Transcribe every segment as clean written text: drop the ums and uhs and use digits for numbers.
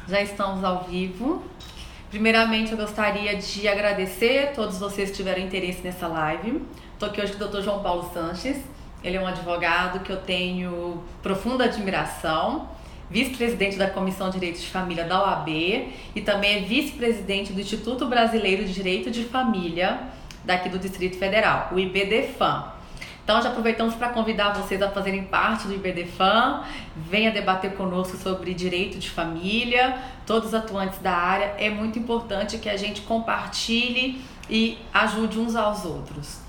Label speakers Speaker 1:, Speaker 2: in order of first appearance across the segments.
Speaker 1: Já estamos ao vivo. Primeiramente, eu gostaria de agradecer a todos vocês que tiveram interesse nessa live. Estou aqui hoje com o Dr. João Paulo Sanches. Ele é um advogado que eu tenho profunda admiração, vice-presidente da Comissão de Direito de Família da OAB e também é vice-presidente do Instituto Brasileiro de Direito de Família daqui do Distrito Federal, o IBDFAM. Então já aproveitamos para convidar vocês a fazerem parte do IBDFAM, venha debater conosco sobre direito de família, todos os atuantes da área. É muito importante que a gente compartilhe e ajude uns aos outros.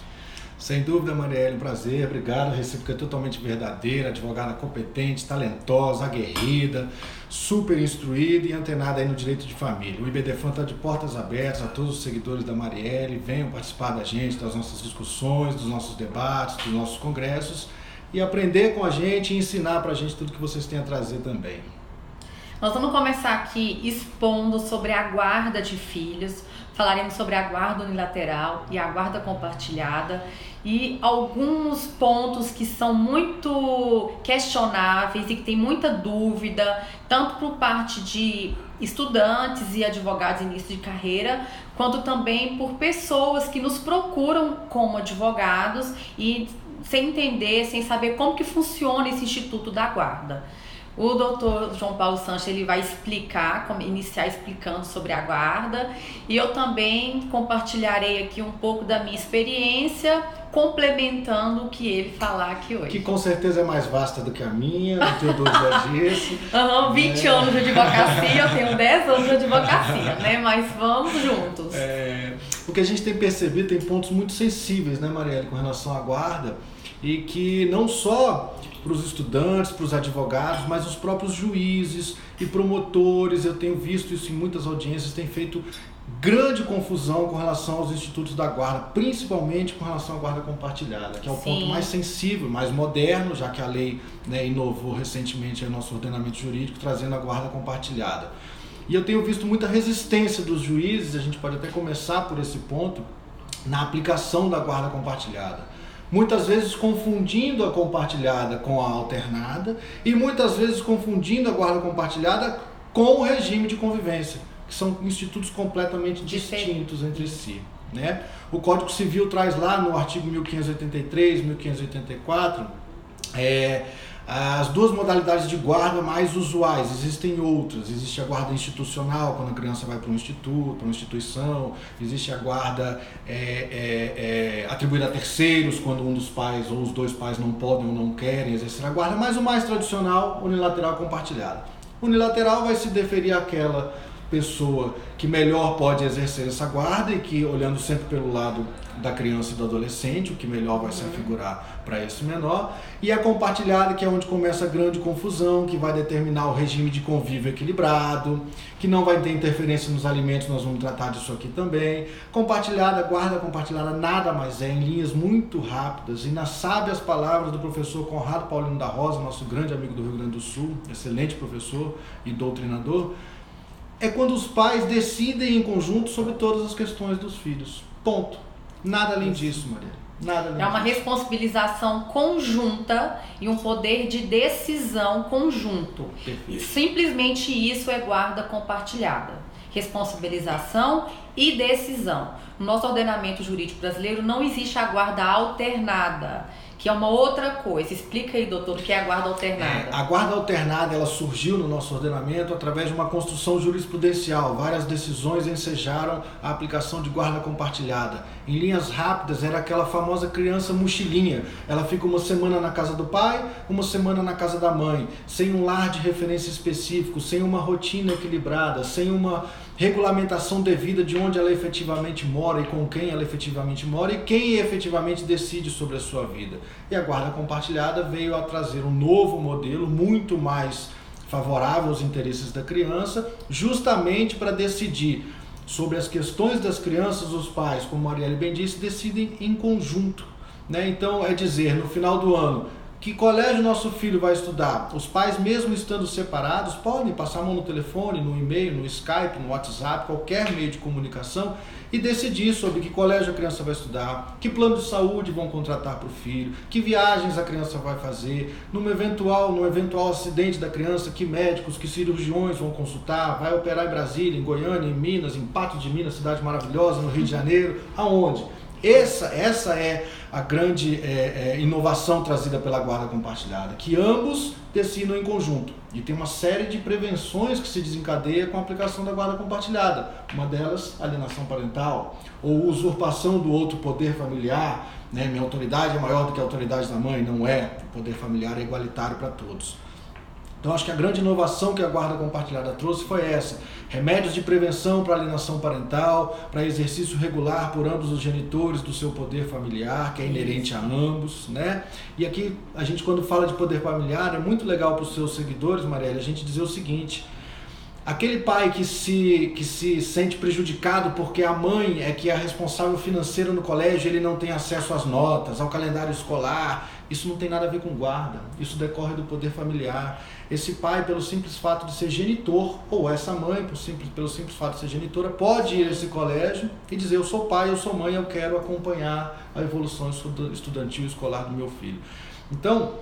Speaker 2: Sem dúvida, Marielle, um prazer, obrigado. A recíproca é totalmente verdadeira, advogada competente, talentosa, aguerrida, super instruída e antenada aí no direito de família. O IBDFAM está de portas abertas a todos os seguidores da Marielle, venham participar da gente, das nossas discussões, dos nossos debates, dos nossos congressos e aprender com a gente e ensinar para a gente tudo que vocês têm a trazer também.
Speaker 1: Nós vamos começar aqui expondo sobre a guarda de filhos, falaremos sobre a guarda unilateral e a guarda compartilhada e alguns pontos que são muito questionáveis e que tem muita dúvida, tanto por parte de estudantes e advogados em início de carreira, quanto também por pessoas que nos procuram como advogados e sem entender, sem saber como que funciona esse Instituto da Guarda. O Dr. João Paulo Sanches ele vai explicar, iniciar explicando sobre a guarda e eu também compartilharei aqui um pouco da minha experiência, complementando o que ele falar aqui hoje.
Speaker 2: Que com certeza é mais vasta do que a minha, o Teodoro já disse.
Speaker 1: 20 anos de advocacia, eu tenho 10 anos de advocacia, né? Mas vamos juntos.
Speaker 2: O que a gente tem percebido, tem pontos muito sensíveis, né, Marielle, com relação à guarda, e que não só para os estudantes, para os advogados, mas os próprios juízes e promotores, eu tenho visto isso em muitas audiências, tem feito grande confusão com relação aos institutos da guarda, principalmente com relação à guarda compartilhada, que é o ponto mais sensível, mais moderno, já que a lei, né, inovou recentemente o nosso ordenamento jurídico, trazendo a guarda compartilhada. E eu tenho visto muita resistência dos juízes, a gente pode até começar por esse ponto, na aplicação da guarda compartilhada. Muitas vezes confundindo a compartilhada com a alternada e muitas vezes confundindo a guarda compartilhada com o regime de convivência, que são institutos completamente distintos entre si, né? O Código Civil traz lá no artigo 1583, 1584, as duas modalidades de guarda mais usuais. Existem outras, existe a guarda institucional, quando a criança vai para um instituto, para uma instituição, existe a guarda atribuída a terceiros, quando um dos pais ou os dois pais não podem ou não querem exercer a guarda, mas o mais tradicional, unilateral compartilhada. Unilateral vai se deferir àquela pessoa que melhor pode exercer essa guarda e que, olhando sempre pelo lado da criança e do adolescente, o que melhor vai se afigurar para esse menor, e a compartilhada, que é onde começa a grande confusão, que vai determinar o regime de convívio equilibrado, que não vai ter interferência nos alimentos, nós vamos tratar disso aqui também. Compartilhada, guarda compartilhada nada mais é, em linhas muito rápidas, e nas sábias palavras do professor Conrado Paulino da Rosa, nosso grande amigo do Rio Grande do Sul, excelente professor e doutrinador, é quando os pais decidem em conjunto sobre todas as questões dos filhos. Ponto. Nada além disso, Maria. Nada além
Speaker 1: É uma
Speaker 2: disso.
Speaker 1: responsabilização conjunta e um poder de decisão conjunto.
Speaker 2: Perfeito.
Speaker 1: Simplesmente isso é guarda compartilhada. Responsabilização e decisão. No nosso ordenamento jurídico brasileiro não existe a guarda alternada, que é uma outra coisa. Explica aí, doutor, o que é a guarda alternada.
Speaker 2: A guarda alternada, ela surgiu no nosso ordenamento através de uma construção jurisprudencial. Várias decisões ensejaram a aplicação de guarda compartilhada. Em linhas rápidas, era aquela famosa criança mochilinha. Ela fica uma semana na casa do pai, uma semana na casa da mãe, sem um lar de referência específico, sem uma rotina equilibrada, sem uma regulamentação devida de onde ela efetivamente mora e com quem ela efetivamente mora e quem efetivamente decide sobre a sua vida. E a guarda compartilhada veio a trazer um novo modelo muito mais favorável aos interesses da criança, justamente para decidir sobre as questões das crianças. Os pais, como a Marielle bem disse, decidem em conjunto, né? Então, é dizer, no final do ano, Que colégio nosso filho vai estudar? Os pais, mesmo estando separados, podem passar a mão no telefone, no e-mail, no Skype, no WhatsApp, qualquer meio de comunicação e decidir sobre que colégio a criança vai estudar, que plano de saúde vão contratar para o filho, que viagens a criança vai fazer, no eventual acidente da criança, que médicos, que cirurgiões vão consultar, vai operar em Brasília, em Goiânia, em Minas, em Patos de Minas, cidade maravilhosa, no Rio de Janeiro, aonde? Essa é a grande inovação trazida pela guarda compartilhada, que ambos decidam em conjunto. E tem uma série de prevenções que se desencadeia com a aplicação da guarda compartilhada. Uma delas, alienação parental, ou usurpação do outro poder familiar. Né? Minha autoridade é maior do que a autoridade da mãe. Não é. O poder familiar é igualitário para todos. Então acho que a grande inovação que a guarda compartilhada trouxe foi essa. Remédios de prevenção para alienação parental, para exercício regular por ambos os genitores do seu poder familiar, que é inerente a ambos, né? E aqui a gente, quando fala de poder familiar, é muito legal para os seus seguidores, Marielle, a gente dizer o seguinte: aquele pai que se sente prejudicado porque a mãe é que é a responsável financeira no colégio, ele não tem acesso às notas, ao calendário escolar, isso não tem nada a ver com guarda, isso decorre do poder familiar. Esse pai, pelo simples fato de ser genitor, ou essa mãe, pelo simples fato de ser genitora, pode ir a esse colégio e dizer: eu sou pai, eu sou mãe, eu quero acompanhar a evolução estudantil escolar do meu filho. Então,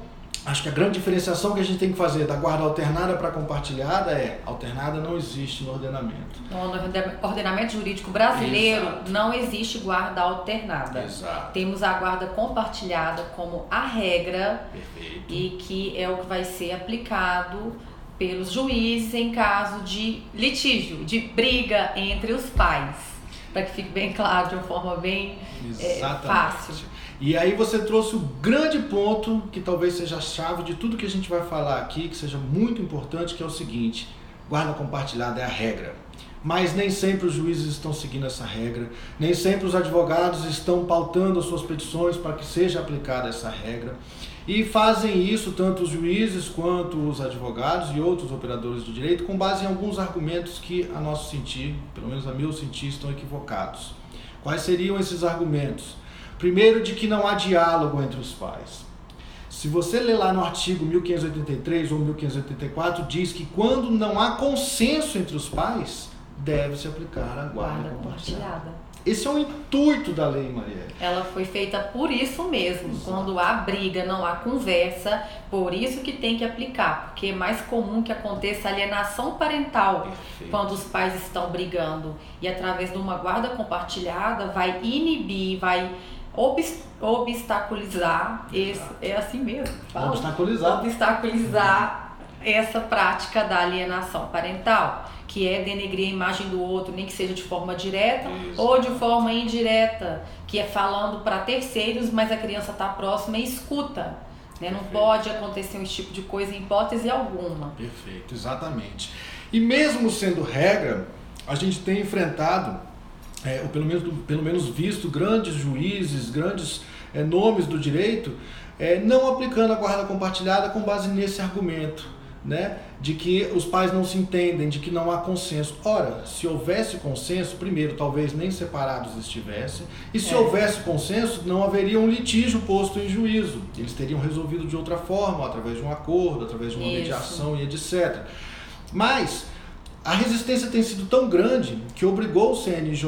Speaker 2: acho que a grande diferenciação que a gente tem que fazer da guarda alternada para compartilhada é: alternada não existe no ordenamento.
Speaker 1: No ordenamento jurídico brasileiro, exato, não existe guarda alternada.
Speaker 2: Exato.
Speaker 1: Temos a guarda compartilhada como a regra.
Speaker 2: Perfeito.
Speaker 1: E que é o que vai ser aplicado pelos juízes em caso de litígio, de briga entre os pais. Para que fique bem claro, de uma forma bem fácil.
Speaker 2: E aí você trouxe o grande ponto, que talvez seja a chave de tudo que a gente vai falar aqui, que seja muito importante, que é o seguinte: guarda compartilhada é a regra. Mas nem sempre os juízes estão seguindo essa regra, nem sempre os advogados estão pautando as suas petições para que seja aplicada essa regra. E fazem isso tanto os juízes quanto os advogados e outros operadores do direito com base em alguns argumentos que, a nosso sentir, pelo menos a meu sentir, estão equivocados. Quais seriam esses argumentos? Primeiro, de que não há diálogo entre os pais. Se você ler lá no artigo 1583 ou 1584, diz que quando não há consenso entre os pais, deve-se aplicar a guarda compartilhada. Esse é o intuito da lei, Marielle.
Speaker 1: Ela foi feita por isso mesmo. Exato. Quando há briga, não há conversa, por isso que tem que aplicar, porque é mais comum que aconteça alienação parental. Perfeito. Quando os pais estão brigando. E através de uma guarda compartilhada vai inibir, vai obstaculizar, é assim mesmo, obstaculizar essa prática da alienação parental, que é denegrir a imagem do outro, nem que seja de forma direta ou de forma indireta, que é falando para terceiros, mas a criança está próxima e escuta. Né? Não pode acontecer esse tipo de coisa em hipótese alguma.
Speaker 2: Perfeito, exatamente. E mesmo sendo regra, a gente tem enfrentado, ou pelo menos visto, grandes juízes, grandes nomes do direito, não aplicando a guarda compartilhada com base nesse argumento. Né, de que os pais não se entendem, de que não há consenso. Ora, se houvesse consenso, primeiro, talvez nem separados estivessem, e se houvesse consenso, não haveria um litígio posto em juízo. Eles teriam resolvido de outra forma, através de um acordo, através de uma mediação e etc. Mas a resistência tem sido tão grande que obrigou o CNJ,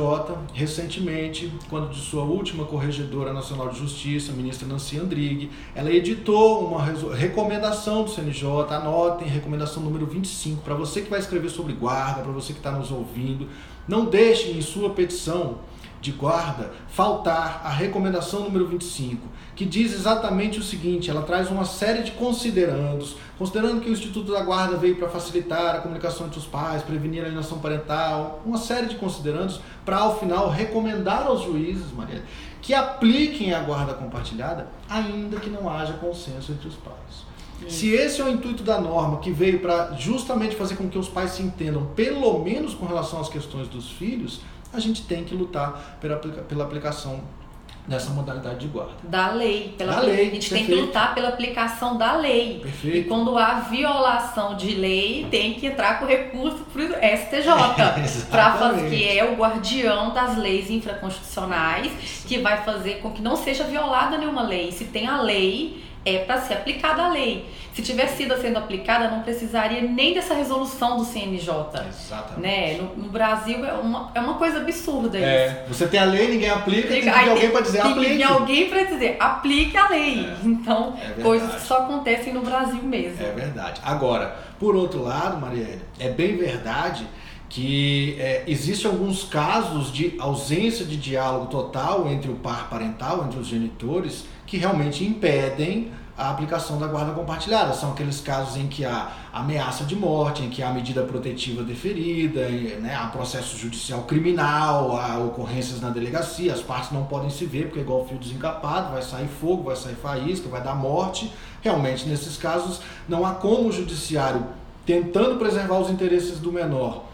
Speaker 2: recentemente, quando de sua última Corregedora Nacional de Justiça, a ministra Nancy Andrighi, ela editou uma recomendação do CNJ, anotem, recomendação número 25, para você que vai escrever sobre guarda, para você que está nos ouvindo, não deixe em sua petição de guarda faltar a recomendação número 25, que diz exatamente o seguinte: ela traz uma série de considerandos, considerando que o Instituto da Guarda veio para facilitar a comunicação entre os pais, prevenir a alienação parental, uma série de considerandos para, ao final, recomendar aos juízes, Maria, que apliquem a guarda compartilhada, ainda que não haja consenso entre os pais. Se esse é o intuito da norma, que veio para justamente fazer com que os pais se entendam, pelo menos com relação às questões dos filhos, a gente tem que lutar pela aplicação dessa modalidade de guarda.
Speaker 1: Da lei.
Speaker 2: A gente
Speaker 1: perfeito. Tem que lutar pela aplicação da lei.
Speaker 2: Perfeito.
Speaker 1: E quando há violação de lei, tem que entrar com recurso para o STJ. Para fazer, que é o guardião das leis infraconstitucionais, que vai fazer com que não seja violada nenhuma lei. Se tem a lei, é para ser aplicada a lei. Se tivesse sido sendo aplicada, não precisaria nem dessa resolução do CNJ.
Speaker 2: Exatamente.
Speaker 1: Né? No Brasil é uma coisa absurda isso.
Speaker 2: Você tem a lei, ninguém aplica, tem alguém para dizer aplique.
Speaker 1: Tem alguém para dizer aplique a lei. Então, coisas que só acontecem no Brasil mesmo.
Speaker 2: É verdade. Agora, por outro lado, Marielle, é bem verdade que existem alguns casos de ausência de diálogo total entre o par parental, entre os genitores, que realmente impedem a aplicação da guarda compartilhada. São aqueles casos em que há ameaça de morte, em que há medida protetiva deferida, né, há processo judicial criminal, há ocorrências na delegacia, as partes não podem se ver porque é igual fio desencapado, vai sair fogo, vai sair faísca, vai dar morte. Realmente, nesses casos, não há como o judiciário, tentando preservar os interesses do menor,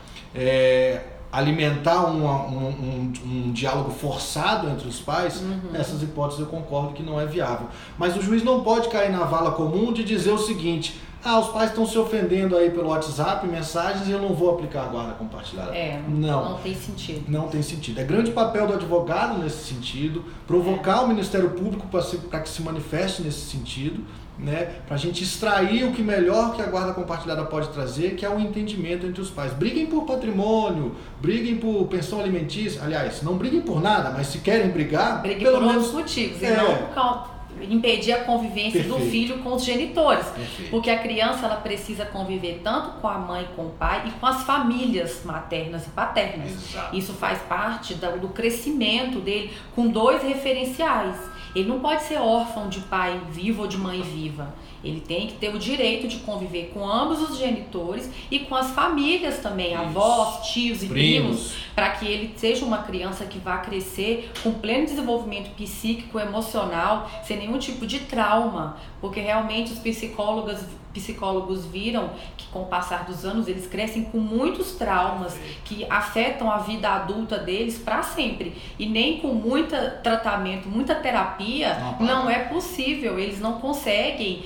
Speaker 2: alimentar um diálogo forçado entre os pais. Nessas hipóteses eu concordo que não é viável. Mas o juiz não pode cair na vala comum de dizer o seguinte: os pais estão se ofendendo aí pelo WhatsApp, mensagens, e eu não vou aplicar a guarda compartilhada.
Speaker 1: Não tem sentido.
Speaker 2: Não tem sentido. É grande papel do advogado nesse sentido, provocar o Ministério Público para que se manifeste nesse sentido, né, para a gente extrair o que melhor que a guarda compartilhada pode trazer, que é o entendimento entre os pais. Briguem por patrimônio, briguem por pensão alimentícia, aliás, não briguem por nada, mas se querem brigar,
Speaker 1: briguem por outros motivos, e não por impedir a convivência do filho com os genitores. Porque a criança, ela precisa conviver tanto com a mãe, com o pai e com as famílias maternas e paternas.
Speaker 2: Exato.
Speaker 1: Isso faz parte do crescimento dele com 2 referenciais. Ele não pode ser órfão de pai vivo ou de mãe viva. Ele tem que ter o direito de conviver com ambos os genitores e com as famílias também, avós, tios e primos, para que ele seja uma criança que vá crescer com pleno desenvolvimento psíquico, emocional, sem nenhum tipo de trauma, porque realmente os psicólogos viram que com o passar dos anos eles crescem com muitos traumas que afetam a vida adulta deles para sempre, e nem com muito tratamento, muita terapia não é possível, eles não conseguem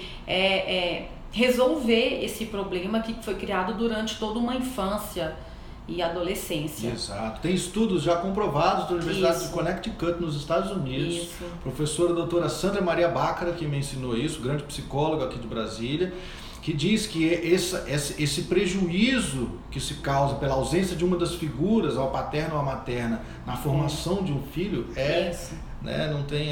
Speaker 1: resolver esse problema que foi criado durante toda uma infância e adolescência.
Speaker 2: Exato. Tem estudos já comprovados da Universidade de Connecticut, nos Estados Unidos. Professora doutora Sandra Maria Bácara, que me ensinou isso, grande psicóloga aqui de Brasília, que diz que esse prejuízo que se causa pela ausência de uma das figuras, ao paterno ou à materna, na formação de um filho é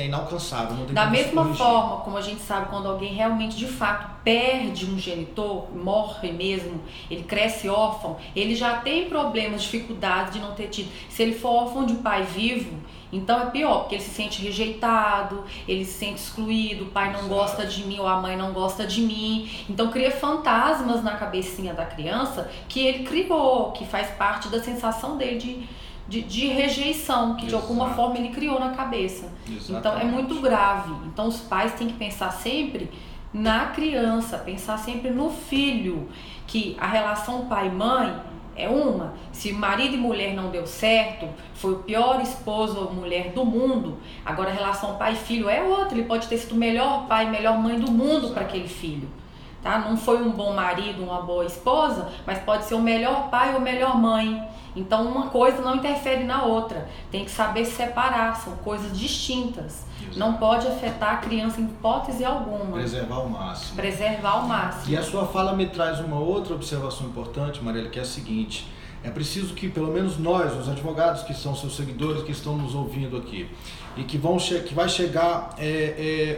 Speaker 2: inalcançável. Não tem
Speaker 1: da mesma forma como a gente sabe, quando alguém realmente de fato perde um genitor, morre mesmo, ele cresce órfão, ele já tem problemas, dificuldades de não ter tido. Se ele for órfão de pai vivo, então é pior, porque ele se sente rejeitado, ele se sente excluído, o pai não gosta de mim ou a mãe não gosta de mim. Então cria fantasmas na cabecinha da criança que ele criou, que faz parte da sensação dele de rejeição, que de alguma forma ele criou na cabeça. Então é muito grave. Então os pais têm que pensar sempre na criança, pensar sempre no filho, que a relação pai-mãe é uma. Se marido e mulher não deu certo, foi o pior esposo ou mulher do mundo, agora a relação pai e filho é outra. Ele pode ter sido o melhor pai, melhor mãe do mundo para aquele filho. Tá? Não foi um bom marido, uma boa esposa, mas pode ser o melhor pai ou melhor mãe. Então uma coisa não interfere na outra. Tem que saber separar, são coisas distintas. Exato. Não pode afetar a criança em hipótese alguma.
Speaker 2: Preservar ao máximo.
Speaker 1: Preservar ao máximo.
Speaker 2: E a sua fala me traz uma outra observação importante, Marielle, que é a seguinte: é preciso que pelo menos nós, os advogados que são seus seguidores, que estão nos ouvindo aqui, e que vai chegar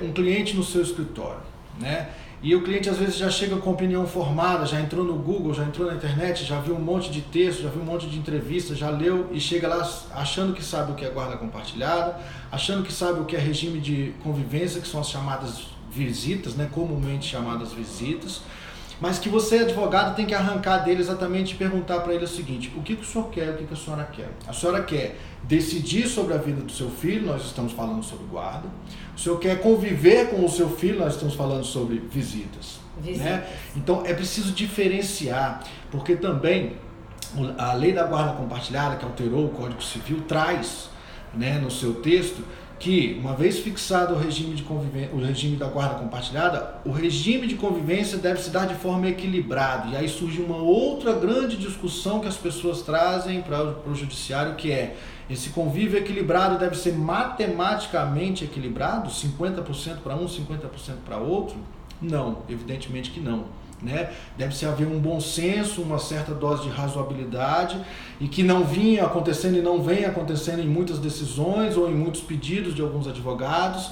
Speaker 2: um cliente no seu escritório, né? E o cliente às vezes já chega com opinião formada, já entrou no Google, já entrou na internet, já viu um monte de texto, já viu um monte de entrevista, já leu e chega lá achando que sabe o que é guarda compartilhada, achando que sabe o que é regime de convivência, que são as chamadas visitas, né, comumente chamadas visitas, mas que você, advogado, tem que arrancar dele exatamente e perguntar para ele o seguinte: o que o senhor quer, o que a senhora quer? A senhora quer decidir sobre a vida do seu filho, nós estamos falando sobre guarda. O senhor quer conviver com o seu filho, nós estamos falando sobre visitas. Né? Então é preciso diferenciar, porque também a lei da guarda compartilhada, que alterou o Código Civil, traz, né, no seu texto que, uma vez fixado o regime da guarda compartilhada, o regime de convivência deve se dar de forma equilibrada. E aí surge uma outra grande discussão que as pessoas trazem para o judiciário, que é: esse convívio equilibrado deve ser matematicamente equilibrado, 50% para um, 50% para outro? Não, evidentemente que não. Né? Deve-se haver um bom senso, uma certa dose de razoabilidade, e que não vinha acontecendo e não vem acontecendo em muitas decisões ou em muitos pedidos de alguns advogados.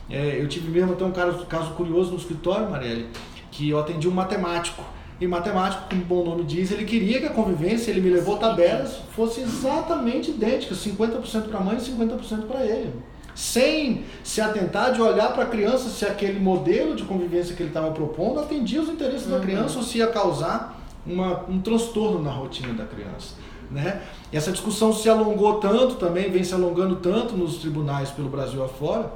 Speaker 2: Eu tive mesmo até um caso curioso no escritório, Marielle, que eu atendi um matemático. E matemático, como o bom nome diz, ele queria que a convivência, ele me levou tabelas, fosse exatamente idêntica, 50% para a mãe e 50% para ele. Sem se atentar de olhar para a criança se aquele modelo de convivência que ele estava propondo atendia os interesses da criança ou se ia causar um transtorno na rotina da criança. Né? E essa discussão se alongou tanto também, vem se alongando tanto nos tribunais pelo Brasil afora,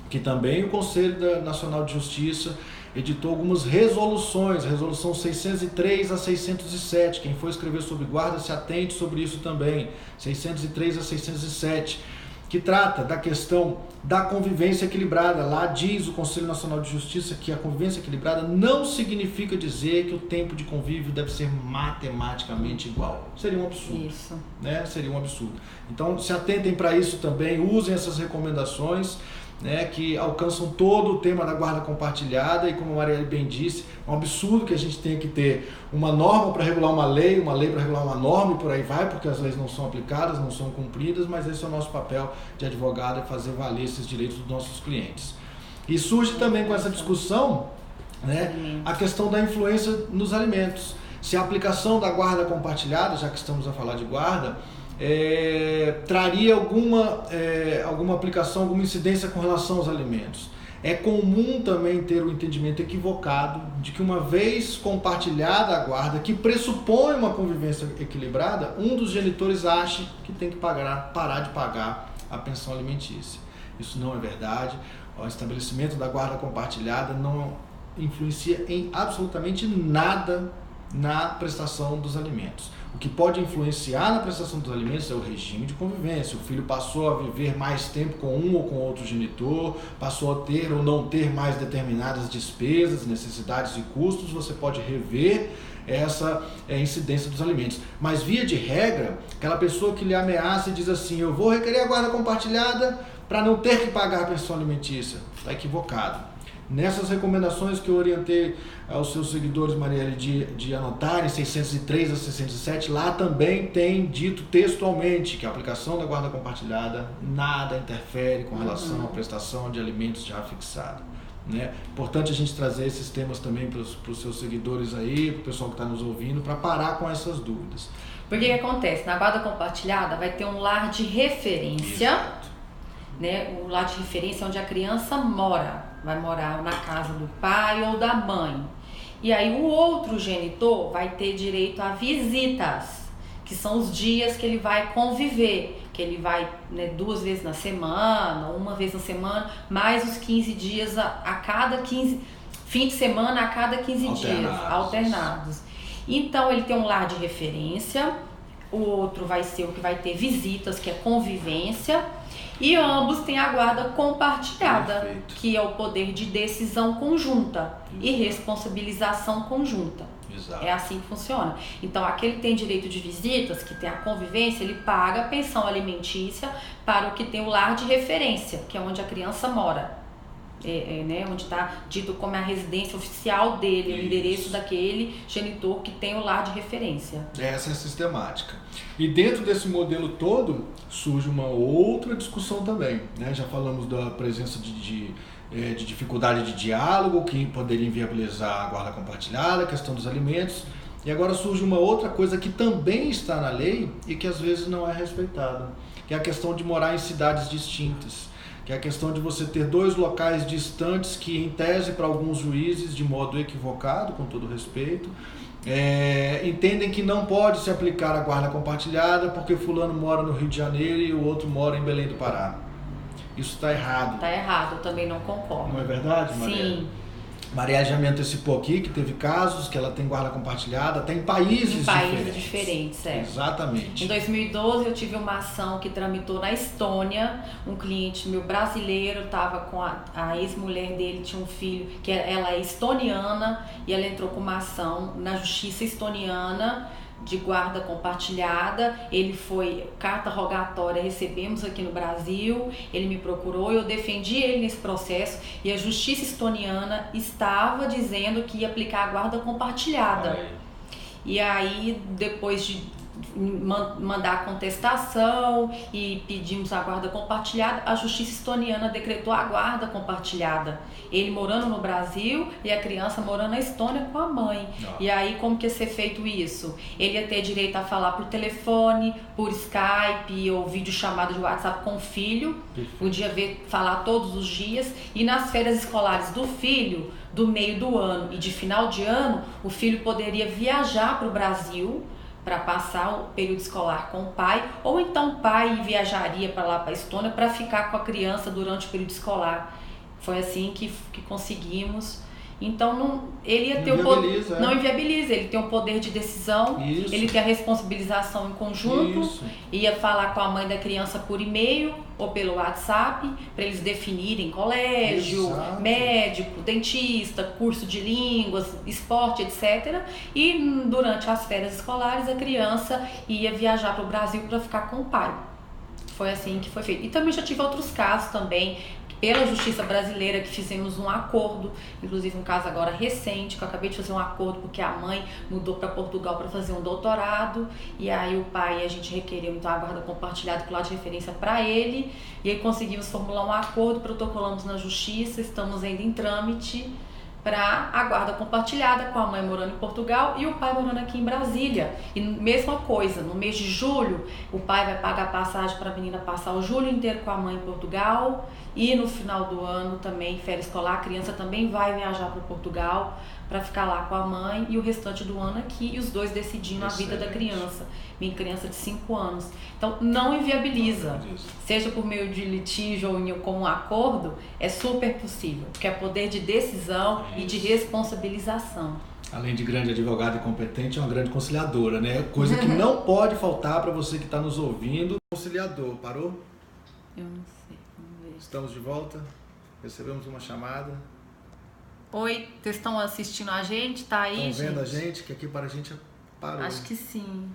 Speaker 2: que também o Conselho Nacional de Justiça editou algumas resoluções, resolução 603 a 607, quem for escrever sobre guarda se atente sobre isso também, 603 a 607, que trata da questão da convivência equilibrada. Lá diz o Conselho Nacional de Justiça que a convivência equilibrada não significa dizer que o tempo de convívio deve ser matematicamente igual. Seria um absurdo.
Speaker 1: Isso.
Speaker 2: Né? Seria um absurdo. Então se atentem para isso também, usem essas recomendações, né, que alcançam todo o tema da guarda compartilhada. E como a Marielle bem disse, é um absurdo que a gente tenha que ter uma norma para regular uma lei para regular uma norma e por aí vai, porque as leis não são aplicadas, não são cumpridas, mas esse é o nosso papel de advogado, é fazer valer esses direitos dos nossos clientes. E surge também com essa discussão, né, a questão da influência nos alimentos. Se a aplicação da guarda compartilhada, já que estamos a falar de guarda, traria alguma aplicação, alguma incidência com relação aos alimentos. É comum também ter o entendimento equivocado de que, uma vez compartilhada a guarda, que pressupõe uma convivência equilibrada, um dos genitores acha que tem que parar de pagar a pensão alimentícia. Isso não é verdade. O estabelecimento da guarda compartilhada não influencia em absolutamente nada na prestação dos alimentos. O que pode influenciar na prestação dos alimentos é o regime de convivência. O filho passou a viver mais tempo com um ou com outro genitor, passou a ter ou não ter mais determinadas despesas, necessidades e custos, você pode rever essa incidência dos alimentos. Mas, via de regra, aquela pessoa que lhe ameaça e diz assim: eu vou requerer a guarda compartilhada para não ter que pagar a pensão alimentícia, está equivocado. Nessas recomendações que eu orientei aos seus seguidores, Marielle, de anotarem 603 a 607, lá também tem dito textualmente que a aplicação da guarda compartilhada nada interfere com relação à prestação de alimentos já fixada. Né? Importante a gente trazer esses temas também para os seus seguidores aí, para o pessoal que está nos ouvindo, para parar com essas dúvidas.
Speaker 1: Porque o que acontece? Na guarda compartilhada vai ter um lar de referência. Exato. Né, o lar de referência é onde a criança mora, vai morar na casa do pai ou da mãe. E aí o outro genitor vai ter direito a visitas, que são os dias que ele vai conviver, que ele vai, né, 2 vezes na semana, 1 vez na semana, mais os 15 dias a cada 15, fim de semana a cada 15 dias, alternados. Então ele tem um lar de referência, o outro vai ser o que vai ter visitas, que é convivência. E ambos têm a guarda compartilhada, perfeito, que é o poder de decisão conjunta e responsabilização conjunta. Exato. É assim que funciona. Então, aquele que tem direito de visitas, que tem a convivência, ele paga a pensão alimentícia para o que tem o lar de referência, que é onde a criança mora. Né, onde está dito como a residência oficial dele, o endereço daquele genitor que tem o lar de referência.
Speaker 2: Essa é a sistemática. E dentro desse modelo todo surge uma outra discussão também. Né? Já falamos da presença de dificuldade de diálogo, que poderia inviabilizar a guarda compartilhada, a questão dos alimentos. E agora surge uma outra coisa que também está na lei e que às vezes não é respeitada, que é a questão de morar em cidades distintas. Que é a questão de você ter 2 locais distantes que, em tese, para alguns juízes, de modo equivocado, com todo respeito, entendem que não pode se aplicar a guarda compartilhada porque fulano mora no Rio de Janeiro e o outro mora em Belém do Pará. Isso está errado.
Speaker 1: Está errado, eu também não concordo.
Speaker 2: Não é verdade, Maria?
Speaker 1: Sim.
Speaker 2: Maria já me antecipou aqui que teve casos que ela tem guarda compartilhada, até em países
Speaker 1: diferentes, é.
Speaker 2: Exatamente.
Speaker 1: Em 2012 eu tive uma ação que tramitou na Estônia. Um cliente meu brasileiro estava com a ex-mulher dele, tinha um filho, que ela é estoniana, e ela entrou com uma ação na justiça estoniana de guarda compartilhada. Ele foi, carta rogatória recebemos aqui no Brasil, ele me procurou, eu defendi ele nesse processo e a justiça estoniana estava dizendo que ia aplicar a guarda compartilhada. E aí, depois de mandar a contestação e pedimos a guarda compartilhada, a justiça estoniana decretou a guarda compartilhada. Ele morando no Brasil e a criança morando na Estônia com a mãe. E aí, como que ia ser feito isso? Ele ia ter direito a falar por telefone, por Skype ou videochamada de WhatsApp com o filho. Podia falar todos os dias. E nas férias escolares do filho, do meio do ano e de final de ano, o filho poderia viajar para o Brasil para passar o período escolar com o pai, ou então o pai viajaria para lá, para a Estônia, para ficar com a criança durante o período escolar. Foi assim que conseguimos. Então ele ia ter o poder, não inviabiliza, ele tem o poder de decisão, ele tem a responsabilização em conjunto, ia falar com a mãe da criança por e-mail ou pelo WhatsApp, para eles definirem colégio, médico, dentista, curso de línguas, esporte, etc. E durante as férias escolares a criança ia viajar para o Brasil para ficar com o pai. Foi assim que foi feito. E também já tive outros casos também, pela justiça brasileira, que fizemos um acordo, inclusive um caso agora recente, que eu acabei de fazer um acordo porque a mãe mudou para Portugal para fazer um doutorado, e aí o pai, a gente requereu então a guarda compartilhada com lá de referência para ele, e aí conseguimos formular um acordo, protocolamos na justiça, estamos ainda em trâmite para a guarda compartilhada, com a mãe morando em Portugal e o pai morando aqui em Brasília. E mesma coisa, no mês de julho, o pai vai pagar a passagem para a menina passar o julho inteiro com a mãe em Portugal, e no final do ano também, férias escolar, a criança também vai viajar para Portugal para ficar lá com a mãe e o restante do ano aqui, e os dois decidindo a vida da criança. Minha criança de 5 anos. Então, não inviabiliza. Seja por meio de litígio ou com um acordo, é super possível, porque é poder de decisão e de responsabilização.
Speaker 2: Além de grande advogada e competente, é uma grande conciliadora, né? Coisa que não pode faltar para você que está nos ouvindo. Conciliador, parou?
Speaker 1: Eu não sei, vamos ver.
Speaker 2: Estamos de volta. Recebemos uma chamada.
Speaker 1: Oi, vocês estão assistindo a gente? Tá aí, gente?
Speaker 2: Estão vendo a gente? Que aqui para a gente parou.
Speaker 1: Acho que sim.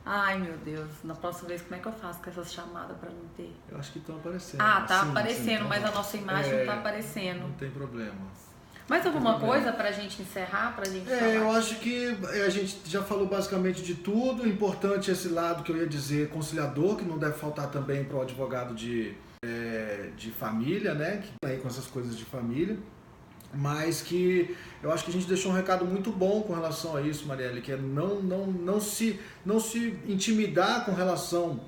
Speaker 1: Ai, meu Deus. Na próxima vez, como é que eu faço com essas chamadas para não ter?
Speaker 2: Eu acho que estão aparecendo.
Speaker 1: Ah, tá aparecendo, mas a nossa imagem não tá aparecendo.
Speaker 2: Não tem problema.
Speaker 1: Mais alguma coisa pra gente encerrar, pra gente falar?
Speaker 2: Eu acho que a gente já falou basicamente de tudo. Importante esse lado que eu ia dizer, conciliador, que não deve faltar também para o advogado de família, né? Que tá aí com essas coisas de família. Mas que eu acho que a gente deixou um recado muito bom com relação a isso, Marielle, que é não se intimidar com relação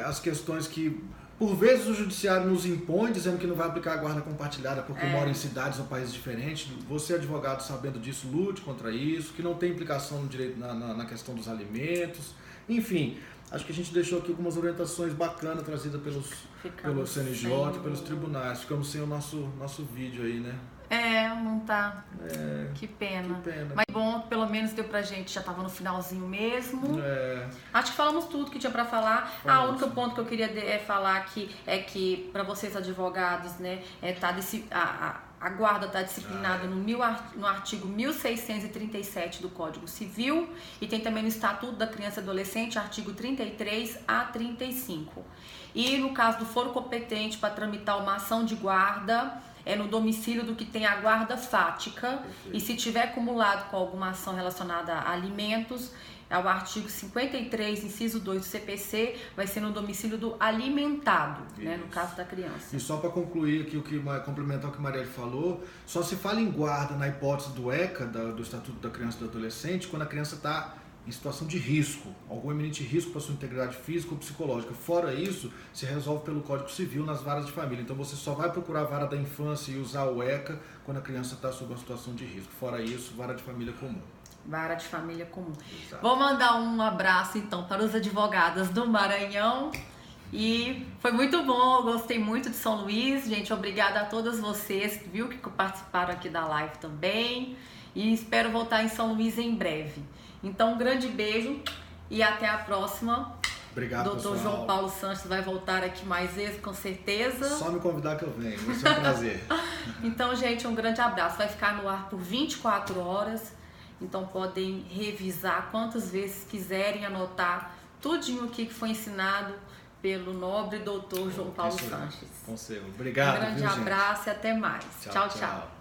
Speaker 2: às questões que, por vezes, o judiciário nos impõe, dizendo que não vai aplicar a guarda compartilhada porque mora em cidades ou países diferentes. Você, advogado, sabendo disso, lute contra isso, que não tem implicação no direito, na questão dos alimentos. Enfim, acho que a gente deixou aqui algumas orientações bacanas trazidas pelo CNJ e pelos tribunais. Ficamos sem o nosso vídeo aí, né?
Speaker 1: Não tá. Que pena. Mas bom, pelo menos deu pra gente, já tava no finalzinho mesmo. Acho que falamos tudo que tinha pra falar. O único ponto que eu queria falar aqui é que, pra vocês advogados, né, a guarda está disciplinada no artigo 1637 do Código Civil, e tem também no Estatuto da Criança e Adolescente, artigo 33 a 35. E no caso do foro competente para tramitar uma ação de guarda, é no domicílio do que tem a guarda fática. Perfeito. E se tiver acumulado com alguma ação relacionada a alimentos, é o artigo 53, inciso 2 do CPC, vai ser no domicílio do alimentado, né, no caso da criança.
Speaker 2: E só para concluir aqui, complementar o que a Marielle falou, só se fala em guarda na hipótese do ECA, do Estatuto da Criança e do Adolescente, quando a criança está em situação de risco, algum eminente risco para sua integridade física ou psicológica. Fora isso, se resolve pelo Código Civil nas varas de família. Então você só vai procurar a vara da infância e usar o ECA quando a criança está sob uma situação de risco. Fora isso, vara de família comum.
Speaker 1: Vara de família comum.
Speaker 2: Exato.
Speaker 1: Vou mandar um abraço então para os advogados do Maranhão E foi muito bom, eu gostei muito de São Luís, gente. Obrigada a todas vocês, viu, que participaram aqui da live também. E espero voltar em São Luís em breve. Então, um grande beijo e até a próxima.
Speaker 2: Obrigado,
Speaker 1: Doutor
Speaker 2: pessoal.
Speaker 1: João Paulo Sanches vai voltar aqui mais vezes, com certeza.
Speaker 2: Só me convidar que eu venho, vai ser um prazer.
Speaker 1: Então, gente, um grande abraço. Vai ficar no ar por 24 horas. Então, podem revisar quantas vezes quiserem, anotar tudinho aqui que foi ensinado pelo nobre doutor João Paulo Sanches.
Speaker 2: Conselho. Obrigado.
Speaker 1: Um grande abraço e até mais. Tchau, tchau.